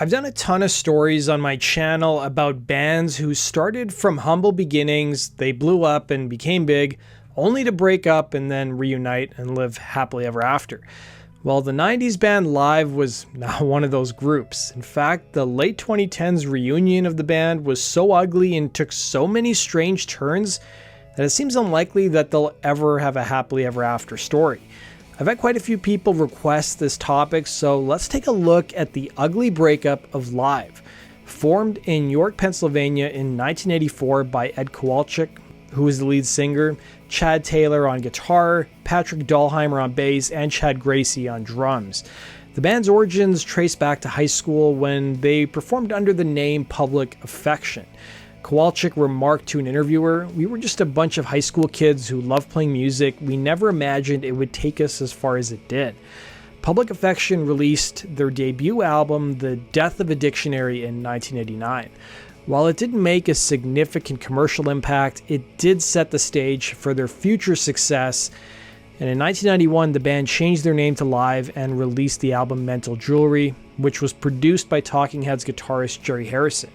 I've done a ton of stories on my channel about bands who started from humble beginnings, they blew up and became big, only to break up and then reunite and live happily ever after. Well, the 90s band Live was not one of those groups. In fact, the late 2010s reunion of the band was so ugly and took so many strange turns that it seems unlikely that they'll ever have a happily ever after story. I've had quite a few people request this topic, so let's take a look at the ugly breakup of Live. Formed in York, Pennsylvania in 1984 by Ed Kowalczyk, who was the lead singer, Chad Taylor on guitar, Patrick Dahlheimer on bass, and Chad Gracey on drums. The band's origins trace back to high school when they performed under the name Public Affection. Kowalczyk remarked to an interviewer, "We were just a bunch of high school kids who loved playing music. We never imagined it would take us as far as it did." Public Affection released their debut album, The Death of a Dictionary, in 1989. While it didn't make a significant commercial impact, it did set the stage for their future success. And in 1991, the band changed their name to Live and released the album Mental Jewelry, which was produced by Talking Heads guitarist Jerry Harrison.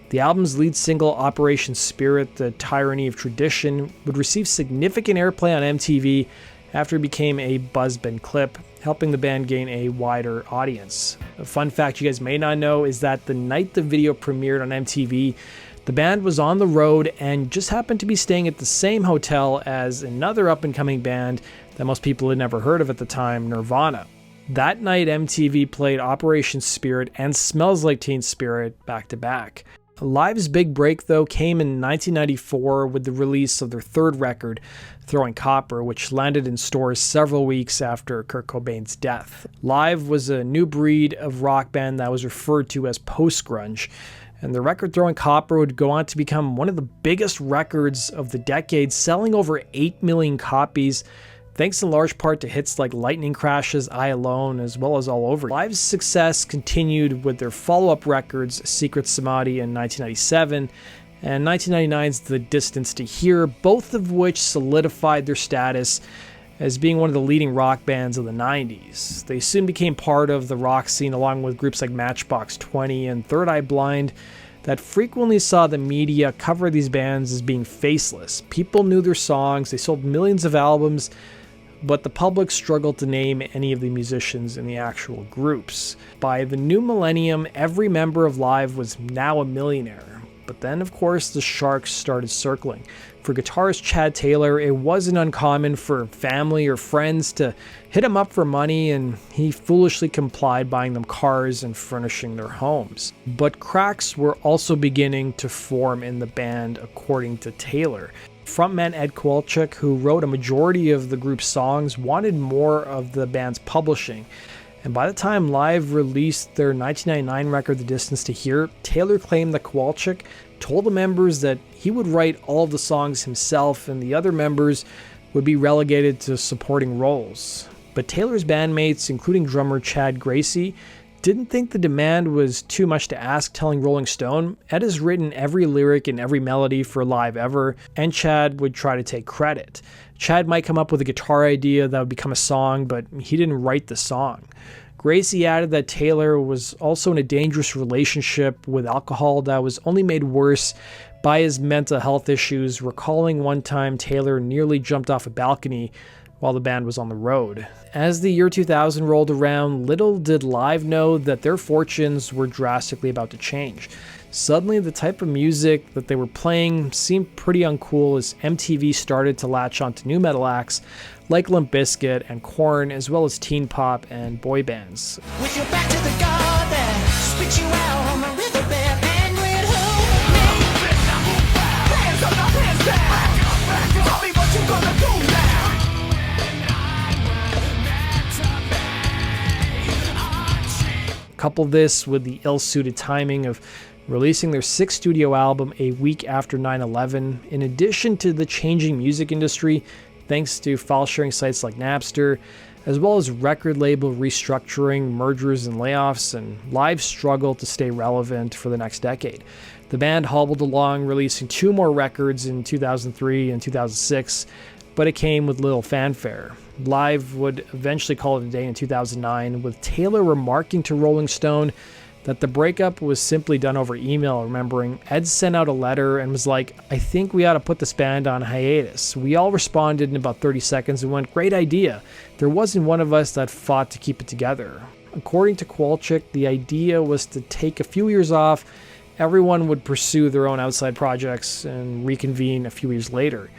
The album's lead single, Operation Spirit, The Tyranny of Tradition, would receive significant airplay on MTV after it became a Buzzbin clip, helping the band gain a wider audience. A fun fact you guys may not know is that the night the video premiered on MTV, the band was on the road and just happened to be staying at the same hotel as another up-and-coming band that most people had never heard of at the time, Nirvana. That night, MTV played Operation Spirit and Smells Like Teen Spirit back-to-back. Live's big break, though, came in 1994 with the release of their third record, Throwing Copper, which landed in stores several weeks after Kurt Cobain's death. Live was a new breed of rock band that was referred to as post-grunge, and the record Throwing Copper would go on to become one of the biggest records of the decade, selling over 8 million copies, thanks in large part to hits like Lightning Crash's I Alone, as well as All Over. Live's success continued with their follow-up records, Secret Samadhi in 1997, and 1999's The Distance to Here, both of which solidified their status as being one of the leading rock bands of the 90s. They soon became part of the rock scene along with groups like Matchbox 20 and Third Eye Blind that frequently saw the media cover these bands as being faceless. People knew their songs, they sold millions of albums, but the public struggled to name any of the musicians in the actual groups. By the new millennium, every member of Live was now a millionaire. But then, of course, the sharks started circling. For guitarist Chad Taylor, it wasn't uncommon for family or friends to hit him up for money, and he foolishly complied, buying them cars and furnishing their homes. But cracks were also beginning to form in the band, according to Taylor. Frontman Ed Kowalczyk, who wrote a majority of the group's songs, wanted more of the band's publishing. And by the time Live released their 1999 record, The Distance to Here, Taylor claimed that Kowalczyk told the members that he would write all of the songs himself and the other members would be relegated to supporting roles. But Taylor's bandmates, including drummer Chad Gracey, didn't think the demand was too much to ask, telling Rolling Stone, "Ed has written every lyric and every melody for Live ever," and Chad would try to take credit. Chad might come up with a guitar idea that would become a song, but he didn't write the song. Gracey added that Taylor was also in a dangerous relationship with alcohol that was only made worse by his mental health issues, recalling one time Taylor nearly jumped off a balcony while the band was on the road. As the year 2000 rolled around, little did Live know that their fortunes were drastically about to change. Suddenly, the type of music that they were playing seemed pretty uncool as MTV started to latch onto new metal acts like Limp Bizkit and Korn, as well as teen pop and boy bands. With your back to the garden, spit you out on the riverbed, and with who? Hands up, now hands down. Tell me what you gonna do now. Couple this with the ill-suited timing of releasing their sixth studio album a week after 9/11, in addition to the changing music industry thanks to file-sharing sites like Napster, as well as record label restructuring, mergers and layoffs, and Live struggle to stay relevant for the next decade. The band hobbled along, releasing 2 more records in 2003 and 2006, but it came with little fanfare. Live would eventually call it a day in 2009, with Taylor remarking to Rolling Stone that the breakup was simply done over email. Remembering, Ed sent out a letter and was like, "I think we ought to put this band on hiatus." We all responded in about 30 seconds and went, "Great idea." There wasn't one of us that fought to keep it together. According to Kowalczyk, the idea was to take a few years off. Everyone would pursue their own outside projects and reconvene a few years later.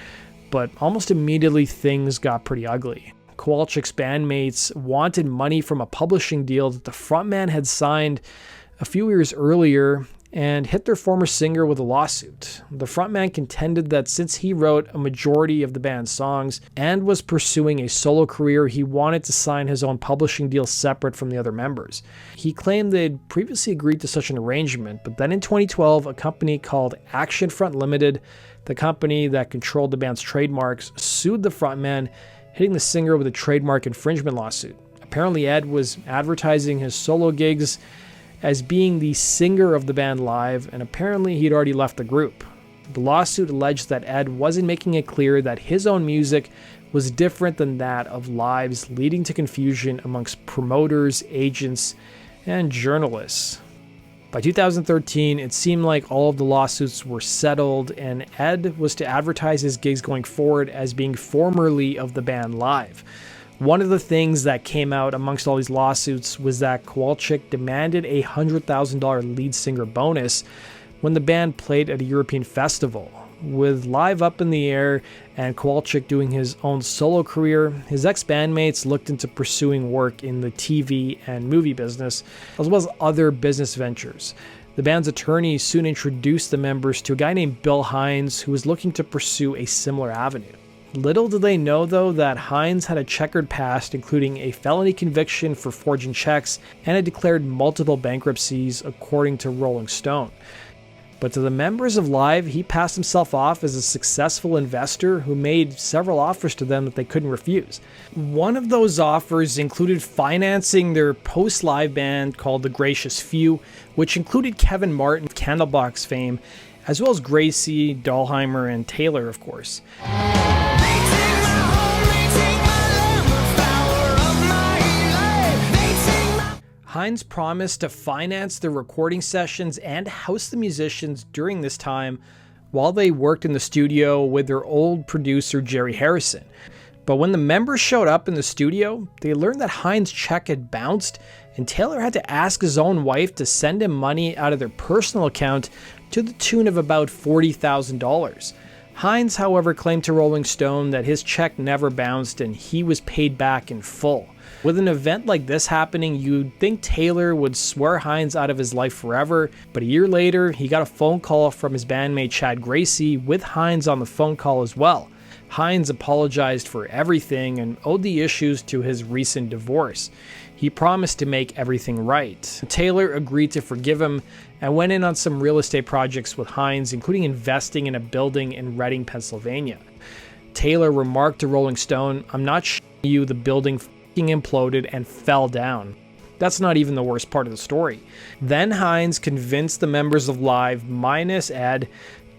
But almost immediately things got pretty ugly. Kowalczyk's bandmates wanted money from a publishing deal that the frontman had signed a few years earlier and hit their former singer with a lawsuit. The frontman contended that since he wrote a majority of the band's songs and was pursuing a solo career, he wanted to sign his own publishing deal separate from the other members. He claimed they'd previously agreed to such an arrangement, but then in 2012, a company called Action Front Limited, the company that controlled the band's trademarks, sued the frontman, hitting the singer with a trademark infringement lawsuit. Apparently, Ed was advertising his solo gigs as being the singer of the band live, and apparently he'd already left the group. The lawsuit alleged that Ed wasn't making it clear that his own music was different than that of Live's, leading to confusion amongst promoters, agents, and journalists. By 2013, it seemed like all of the lawsuits were settled, and Ed was to advertise his gigs going forward as being formerly of the band Live. One of the things that came out amongst all these lawsuits was that Kowalczyk demanded a $100,000 lead singer bonus when the band played at a European festival. With Live up in the air and Kowalczyk doing his own solo career, his ex-bandmates looked into pursuing work in the TV and movie business, as well as other business ventures. The band's attorney soon introduced the members to a guy named Bill Hines, who was looking to pursue a similar avenue. Little did they know, though, that Hines had a checkered past, including a felony conviction for forging checks and had declared multiple bankruptcies, according to Rolling Stone. But to the members of Live, he passed himself off as a successful investor who made several offers to them that they couldn't refuse. One of those offers included financing their post-Live band called The Gracious Few, which included Kevin Martin of Candlebox fame, as well as Gracey, Dahlheimer, and Taylor, of course. Hines promised to finance the recording sessions and house the musicians during this time while they worked in the studio with their old producer Jerry Harrison. But when the members showed up in the studio, they learned that Hines' check had bounced, and Taylor had to ask his own wife to send him money out of their personal account to the tune of about $40,000. Hines, however, claimed to Rolling Stone that his check never bounced and he was paid back in full. With an event like this happening, you'd think Taylor would swear Hines out of his life forever, but a year later, he got a phone call from his bandmate Chad Gracey with Hines on the phone call as well. Hines apologized for everything and owed the issues to his recent divorce. He promised to make everything right. Taylor agreed to forgive him and went in on some real estate projects with Hines, including investing in a building in Reading, Pennsylvania. Taylor remarked to Rolling Stone, "I'm not shitting you, the building imploded and fell down." That's not even the worst part of the story. Then Hines convinced the members of Live, minus Ed,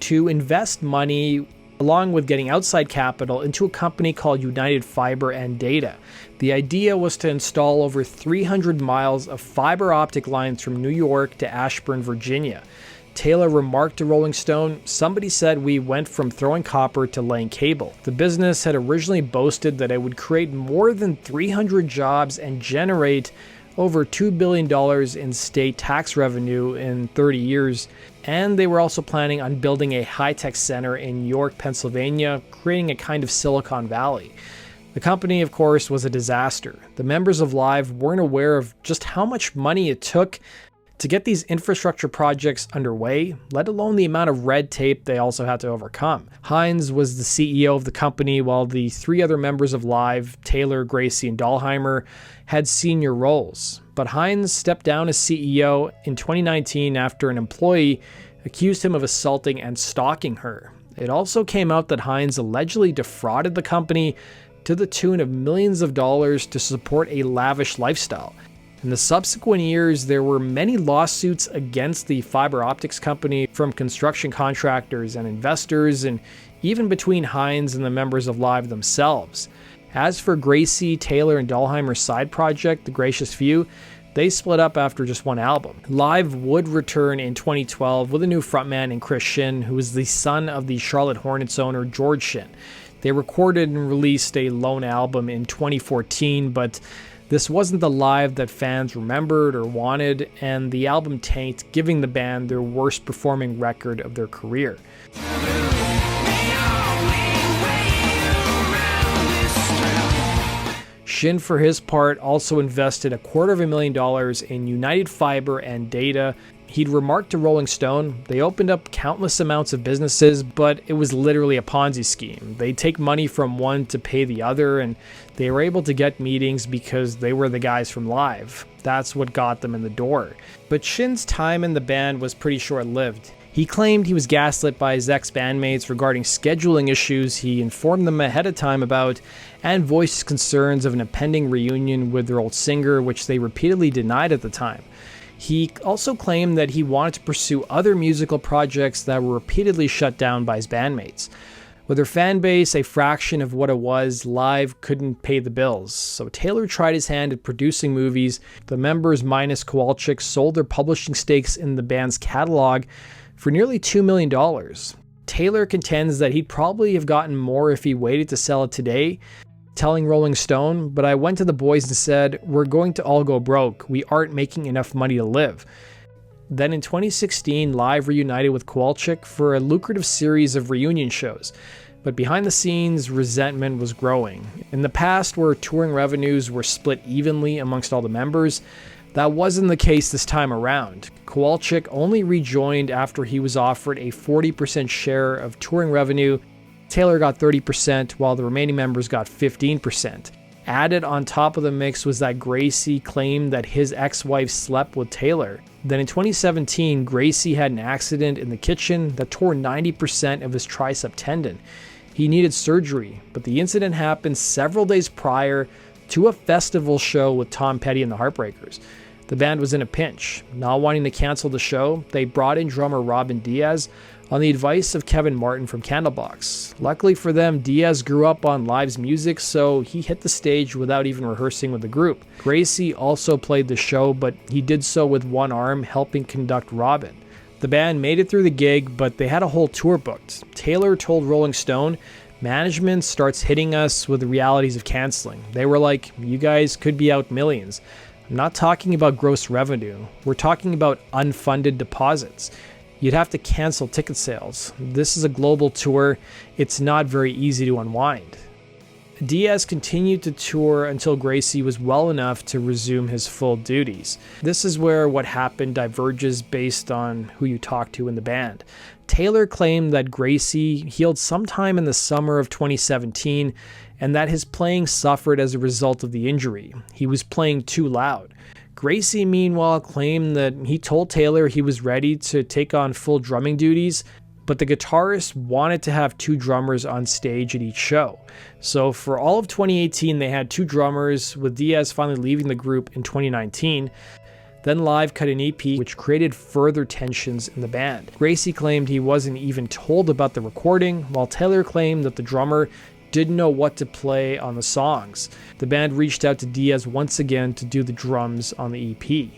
to invest money along with getting outside capital into a company called United Fiber and Data. The idea was to install over 300 miles of fiber optic lines from New York to Ashburn, Virginia. Taylor remarked to Rolling Stone, "Somebody said we went from throwing copper to laying cable." The business had originally boasted that it would create more than 300 jobs and generate over $2 billion in state tax revenue in 30 years, and they were also planning on building a high-tech center in York, Pennsylvania, creating a kind of Silicon Valley. The company, of course, was a disaster. The members of Live weren't aware of just how much money it took to get these infrastructure projects underway, let alone the amount of red tape they also had to overcome. Hines was the CEO of the company, while the three other members of Live, Taylor, Gracey, and Dahlheimer, had senior roles. But Hines stepped down as CEO in 2019 after an employee accused him of assaulting and stalking her. It also came out that Hines allegedly defrauded the company to the tune of millions of dollars to support a lavish lifestyle. In the subsequent years, there were many lawsuits against the fiber optics company from construction contractors and investors, and even between Hines and the members of Live themselves. As for Gracey, Taylor, and Dahlheimer's side project, The Gracious Few, They split up after just one album. Live would return in 2012 with a new frontman in Chris Shin, who is the son of the Charlotte Hornets owner George Shin. They recorded and released a lone album in 2014, but this wasn't the Live that fans remembered or wanted, and the album tanked, giving the band their worst performing record of their career. Shin, for his part, also invested $250,000 in United Fiber and data. He'd remarked to Rolling Stone, they opened up countless amounts of businesses, but it was literally a Ponzi scheme. They'd take money from one to pay the other, and they were able to get meetings because they were the guys from Live. That's what got them in the door. But Shin's time in the band was pretty short-lived. He claimed he was gaslit by his ex-bandmates regarding scheduling issues he informed them ahead of time about, and voiced concerns of an impending reunion with their old singer, which they repeatedly denied at the time. He also claimed that he wanted to pursue other musical projects that were repeatedly shut down by his bandmates. With their fan base a fraction of what it was, Live couldn't pay the bills, so Taylor tried his hand at producing movies. The members minus Kowalczyk sold their publishing stakes in the band's catalog for nearly $2 million. Taylor contends that he'd probably have gotten more if he waited to sell it today, telling Rolling Stone, "But I went to the boys and said, we're going to all go broke. We aren't making enough money to live." Then in 2016, Live reunited with Kowalczyk for a lucrative series of reunion shows. But behind the scenes, resentment was growing. In the past, where touring revenues were split evenly amongst all the members, that wasn't the case this time around. Kowalczyk only rejoined after he was offered a 40% share of touring revenue. Taylor got 30%, while the remaining members got 15%. Added on top of the mix was that Gracey claimed that his ex-wife slept with Taylor. Then in 2017, Gracey had an accident in the kitchen that tore 90% of his tricep tendon. He needed surgery, but the incident happened several days prior to a festival show with Tom Petty and the Heartbreakers. The band was in a pinch. Not wanting to cancel the show, they brought in drummer Robin Diaz on the advice of Kevin Martin from Candlebox. Luckily for them, Diaz grew up on Live's music, so he hit the stage without even rehearsing with the group. Gracey also played the show, but he did so with one arm, helping conduct Robin. The band made it through the gig, but they had a whole tour booked. Taylor told Rolling Stone, "Management starts hitting us with the realities of canceling. They were like, you guys could be out millions. I'm not talking about gross revenue. We're talking about unfunded deposits. You'd have to cancel ticket sales. This is a global tour. It's not very easy to unwind." Diaz continued to tour until Gracey was well enough to resume his full duties. This is where what happened diverges based on who you talk to in the band. Taylor claimed that Gracey healed sometime in the summer of 2017 and that his playing suffered as a result of the injury. He was playing too loud. Gracey, meanwhile, claimed that he told Taylor he was ready to take on full drumming duties, but the guitarist wanted to have two drummers on stage at each show. So for all of 2018, they had two drummers, with Diaz finally leaving the group in 2019. Then Live cut an EP, which created further tensions in the band. Gracey claimed he wasn't even told about the recording, while Taylor claimed that the drummer didn't know what to play on the songs. The band reached out to Diaz once again to do the drums on the EP.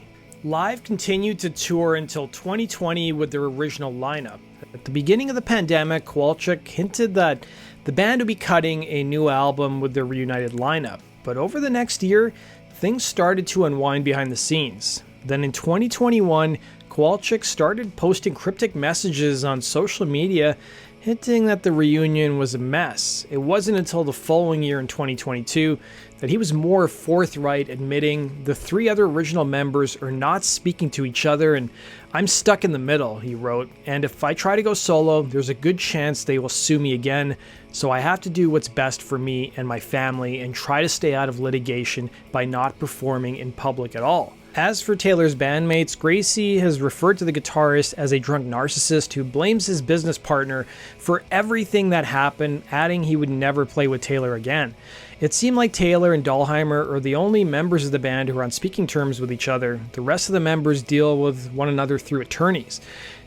Live continued to tour until 2020 with their original lineup. At the beginning of the pandemic, Kowalczyk hinted that the band would be cutting a new album with their reunited lineup. But over the next year, things started to unwind behind the scenes. Then in 2021, Kowalczyk started posting cryptic messages on social media hinting that the reunion was a mess. It wasn't until the following year in 2022 that he was more forthright, admitting the three other original members are not speaking to each other and I'm stuck in the middle, he wrote, and if I try to go solo, there's a good chance they will sue me again, so I have to do what's best for me and my family and try to stay out of litigation by not performing in public at all. As for Taylor's bandmates, Gracey has referred to the guitarist as a drunk narcissist who blames his business partner for everything that happened, adding he would never play with Taylor again. It seemed like Taylor and Dahlheimer are the only members of the band who are on speaking terms with each other. The rest of the members deal with one another through attorneys.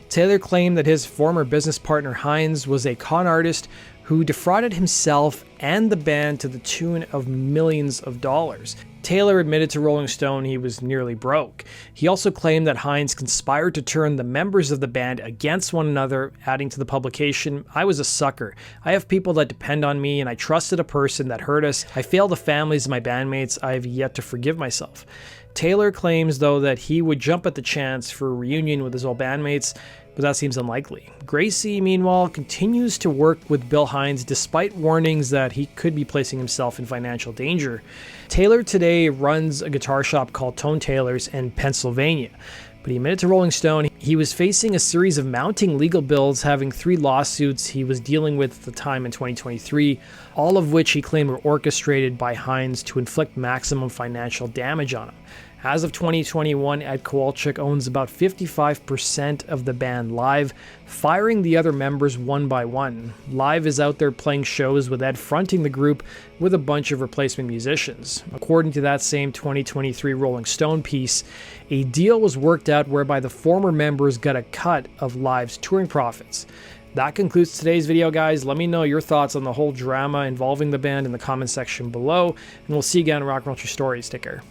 Taylor claimed that his former business partner Hines was a con artist who defrauded himself and the band to the tune of millions of dollars. Taylor admitted to Rolling Stone he was nearly broke. He also claimed that Hines conspired to turn the members of the band against one another, adding to the publication, "I was a sucker. I have people that depend on me, and I trusted a person that hurt us. I failed the families of my bandmates. I have yet to forgive myself." Taylor claims, though, that he would jump at the chance for a reunion with his old bandmates, but that seems unlikely. Gracey, meanwhile, continues to work with Bill Hines despite warnings that he could be placing himself in financial danger. Taylor today runs a guitar shop called Tone Tailors in Pennsylvania, but he admitted to Rolling Stone he was facing a series of mounting legal bills, having 3 lawsuits he was dealing with at the time in 2023, all of which he claimed were orchestrated by Hines to inflict maximum financial damage on him. As of 2021, Ed Kowalczyk owns about 55% of the band Live, firing the other members one by one. Live is out there playing shows with Ed fronting the group with a bunch of replacement musicians. According to that same 2023 Rolling Stone piece, a deal was worked out whereby the former members got a cut of Live's touring profits. That concludes today's video, guys. Let me know your thoughts on the whole drama involving the band in the comment section below, and we'll see you again in Rock and Roll True Stories. Take care.